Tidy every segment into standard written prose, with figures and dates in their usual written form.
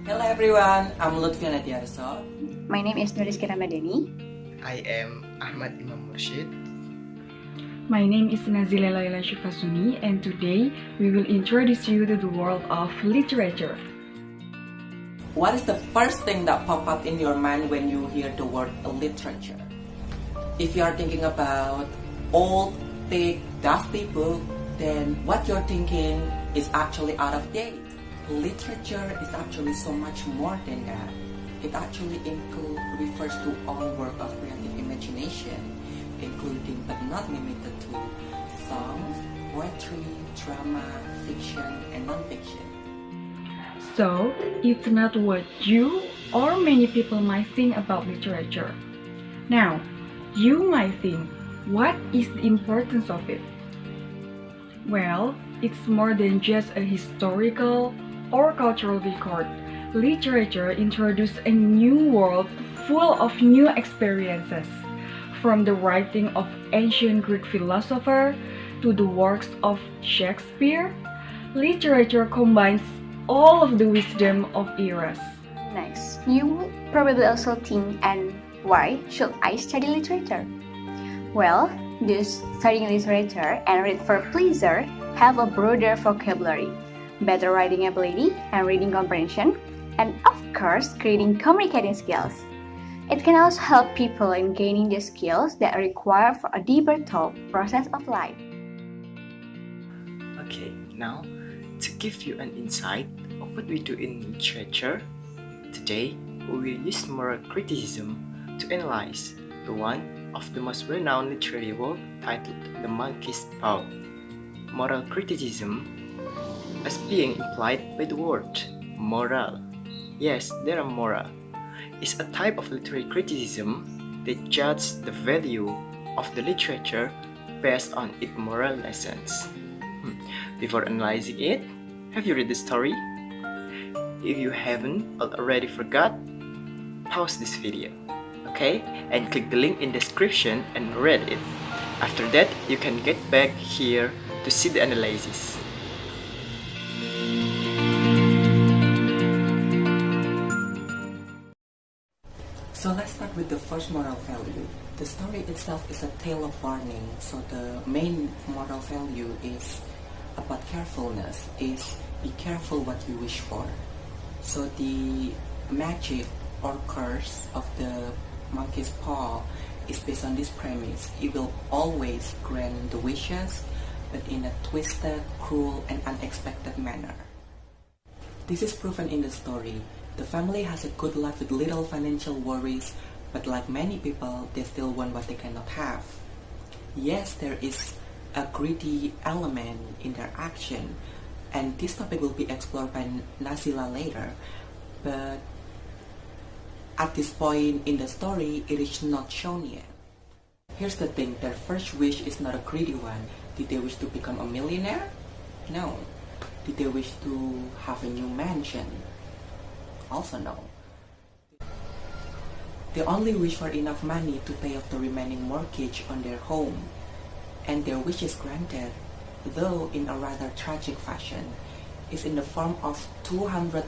Hello everyone, I'm Lutfian Hadiarso. My name is Nur Rizki Rahmadani. I am Ahmad Imam Mursyid. My name is Nazila Laila Sunni, and today we will introduce you to the world of literature. What is the first thing that pop up in your mind when you hear the word literature? If you are thinking about old, thick, dusty book, then what you're thinking is actually out of date. Literature is actually so much more than that. It actually refers to all work of creative imagination, including but not limited to songs, poetry, drama, fiction, and non-fiction. So, it's not what you or many people might think about literature. Now, you might think, what is the importance of it? Well, it's more than just a historical or cultural record. Literature introduces a new world full of new experiences. From the writing of ancient Greek philosophers to the works of Shakespeare, literature combines all of the wisdom of eras. Next, you would probably also think, and why should I study literature? Well, those studying literature and read for pleasure have a broader vocabulary, better writing ability and reading comprehension, and of course, creating communicating skills. It can also help people in gaining the skills that are required for a deeper thought process of life. Okay, now to give you an insight of what we do in literature, today we will use moral criticism to analyze the one of the most well-known literary work titled The Monkey's Paw. Moral criticism, as being implied by the word moral. Yes, there are moral. Is a type of literary criticism that judges the value of the literature based on its moral lessons. Before analyzing it, have you read the story? If you haven't already forgot, pause this video, okay? And click the link in the description and read it. After that, you can get back here to see the analysis. So let's start with the first moral value. The story itself is a tale of warning, so the main moral value is about carefulness, is be careful what you wish for. So the magic or curse of the monkey's paw is based on this premise. It will always grant the wishes, but in a twisted, cruel, and unexpected manner. This is proven in the story. The family has a good life with little financial worries, but like many people, they still want what they cannot have. Yes, there is a greedy element in their action, and this topic will be explored by Nazila later, but at this point in the story, it is not shown yet. Here's the thing, their first wish is not a greedy one. Did they wish to become a millionaire? No. Did they wish to have a new mansion? Also no. They only wish for enough money to pay off the remaining mortgage on their home. And their wish is granted, though in a rather tragic fashion. It's in the form of £200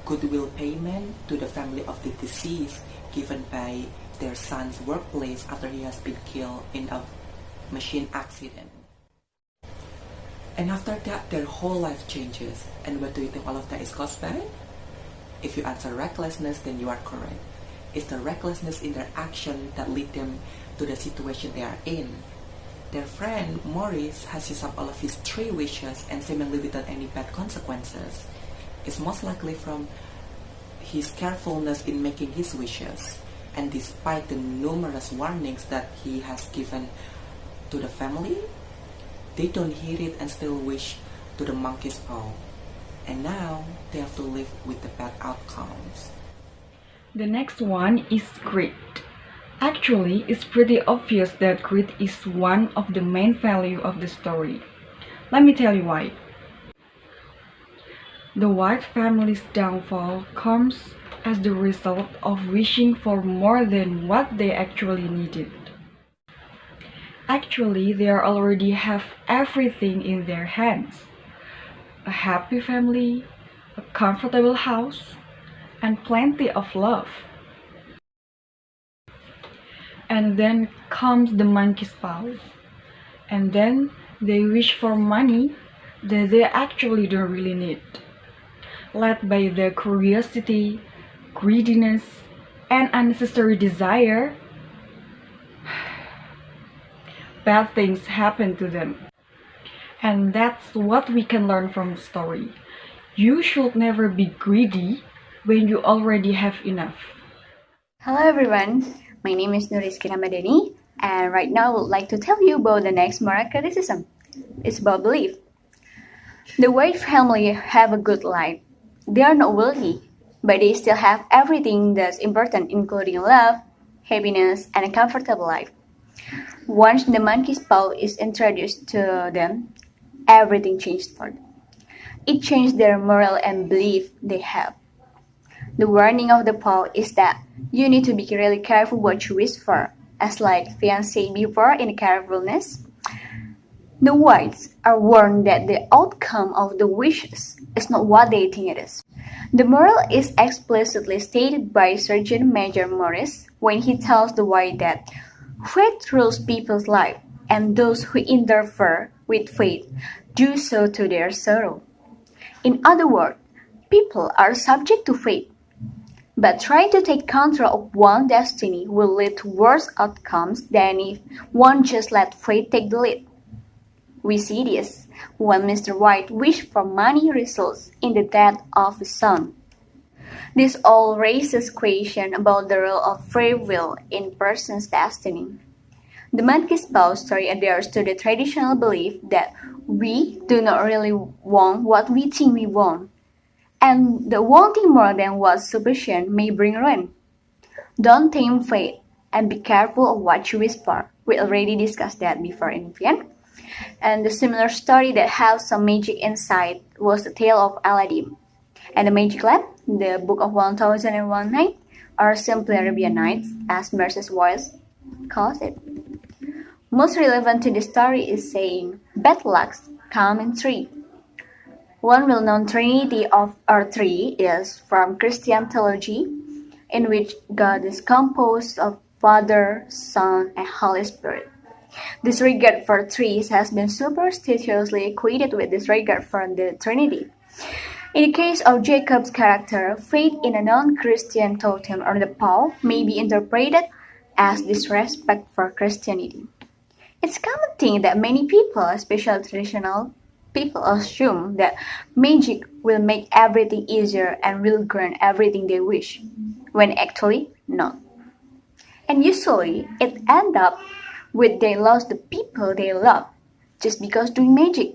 goodwill payment to the family of the deceased given by their son's workplace after he has been killed in a machine accident. And after that, their whole life changes. And what do you think all of that is caused by? If you answer recklessness, then you are correct. It's the recklessness in their action that lead them to the situation they are in. Their friend, Maurice, has used up all of his 3 wishes and seemingly without any bad consequences. It's most likely from his carefulness in making his wishes. And despite the numerous warnings that he has given to the family, they don't hear it and still wish to the monkey's paw. And now they have to live with the bad outcomes. The next one is greed. Actually, it's pretty obvious that greed is one of the main values of the story. Let me tell you why. The White family's downfall comes as the result of wishing for more than what they actually needed. Actually, they already have everything in their hands. A happy family, a comfortable house, and plenty of love. And then comes the monkey's paw. And then they wish for money that they actually don't really need. Led by their curiosity, greediness, and unnecessary desire, bad things happen to them. And that's what we can learn from the story. You should never be greedy when you already have enough. Hello everyone, my name is Nur Rizki Rahmadani, and right now I would like to tell you about the next moral criticism. It's about belief. The white family have a good life. They are not wealthy, but they still have everything that's important, including love, happiness, and a comfortable life. Once the monkey's paw is introduced to them, everything changed for them. It changed their moral and belief they have. The warning of the paw is that you need to be really careful what you wish for, as like Fian said before in carefulness. The whites are warned that the outcome of the wishes is not what they think it is. The moral is explicitly stated by Sergeant Major Morris when he tells the white that fate rules people's life, and those who interfere with fate do so to their sorrow. In other words, people are subject to fate, but trying to take control of one's destiny will lead to worse outcomes than if one just let fate take the lead. We see this when Mr. White wish for money results in the death of his son. This all raises questions about the role of free will in person's destiny. The monkey's paw story adheres to the traditional belief that we do not really want what we think we want, and the wanting more than what's sufficient may bring ruin. Don't tame fate and be careful of what you wish for. We already discussed that before in Lutfian. And the similar story that has some magic inside was the tale of Aladdin. And the magic lamp, the Book of 1001 Nights, or simply Arabian Nights, as Mursyid's voice calls it. Most relevant to the story is saying, bad lucks come in three. One well-known trinity of or three is from Christian theology, in which God is composed of Father, Son, and Holy Spirit. Disregard for threes has been superstitiously equated with disregard for the Trinity. In the case of Jacob's character, faith in a non-Christian totem or the paw may be interpreted as disrespect for Christianity. It's a common thing that many people, especially traditional people, assume that magic will make everything easier and will grant everything they wish, when actually not. And usually it ends up with they lost the people they love just because doing magic.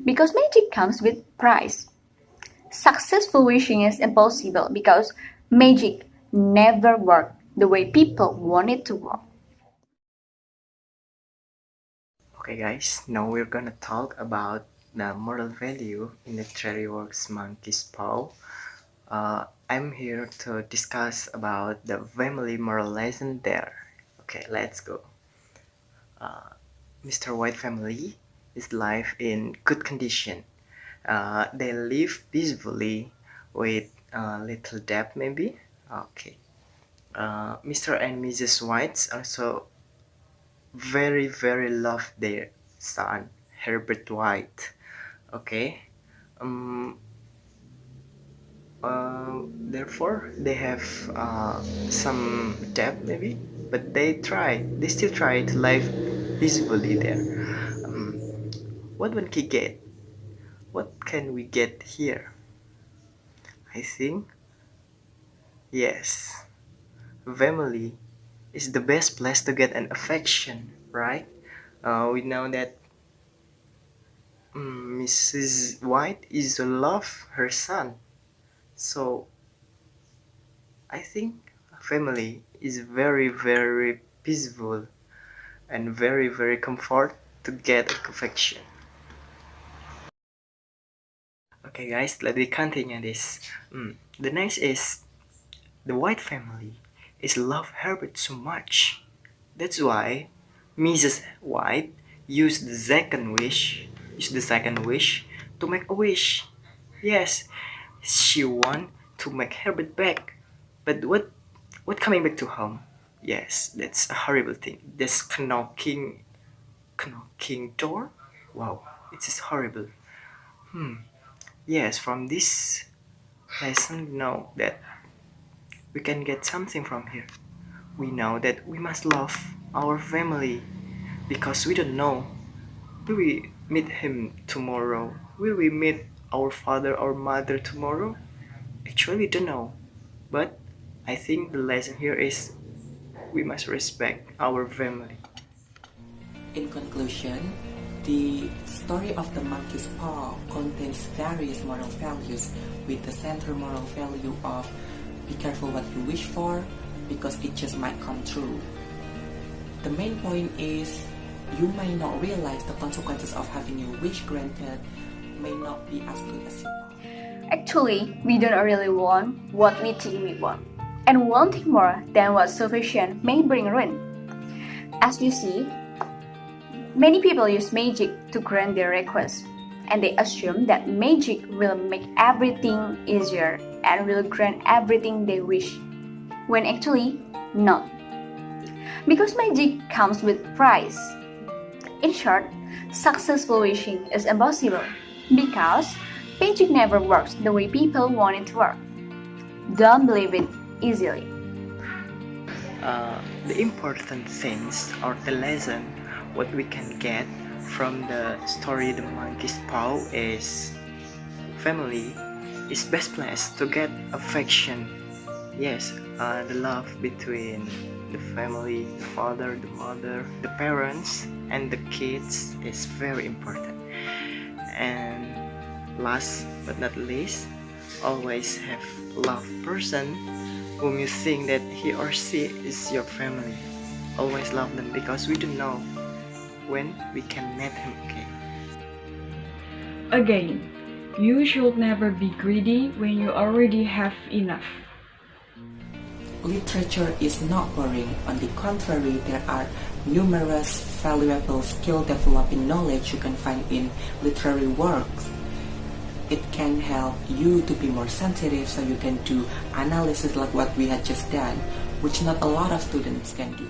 Because magic comes with price. Successful wishing is impossible because magic never worked the way people want it to work. Okay guys, now we're gonna talk about the moral value in the Cherryworks Monkey's Paw. I'm here to discuss about the family moral lesson there. Okay, let's go. Mr. White family is life in good condition. They live peacefully with little debt maybe. Okay. Mr. and Mrs. White also very love their son Herbert White. Okay. Therefore they have some debt maybe, but they still try to live peacefully there. What one can get? What can we get here? I think yes, family is the best place to get an affection, right? We know that Mrs. White is love her son, so I think family is very peaceful and very comfort to get affection. Okay guys, let me continue this. The next is the White family is love Herbert so much. That's why Mrs. White used the second wish to make a wish. Yes, she want to make her bed back. But what coming back to home? Yes, that's a horrible thing. This knocking door. Wow, it is horrible. Yes, from this lesson we know that we can get something from here. We know that we must love our family because we don't know. Will we meet him tomorrow? Will we meet our father or mother tomorrow? Actually, we don't know. But I think the lesson here is we must respect our family. In conclusion, the story of the monkey's paw contains various moral values, with the central moral value of be careful what you wish for because it just might come true. The main point is you may not realize the consequences of having your wish granted may not be as good as you thought. Actually, we don't really want what we think we want, and wanting more than what's sufficient may bring ruin. As you see, many people use magic to grant their requests, and they assume that magic will make everything easier and will grant everything they wish, when actually not. Because magic comes with price. In short, successful wishing is impossible because magic never works the way people want it to work. Don't believe it easily. The important things or the lesson what we can get from the story The Monkey's Paw is family is best place to get affection. Yes, the love between the family, the father, the mother, the parents, and the kids is very important. And last but not least, always have love person whom you think that he or she is your family. Always love them because we don't know when we can meet him again. Again, you should never be greedy when you already have enough. Literature is not boring. On the contrary, there are numerous valuable skill-developing knowledge you can find in literary works. It can help you to be more sensitive so you can do analysis like what we had just done, which not a lot of students can do.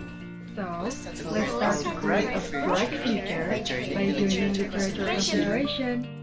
So, let's start to create a bright future by doing literature consideration.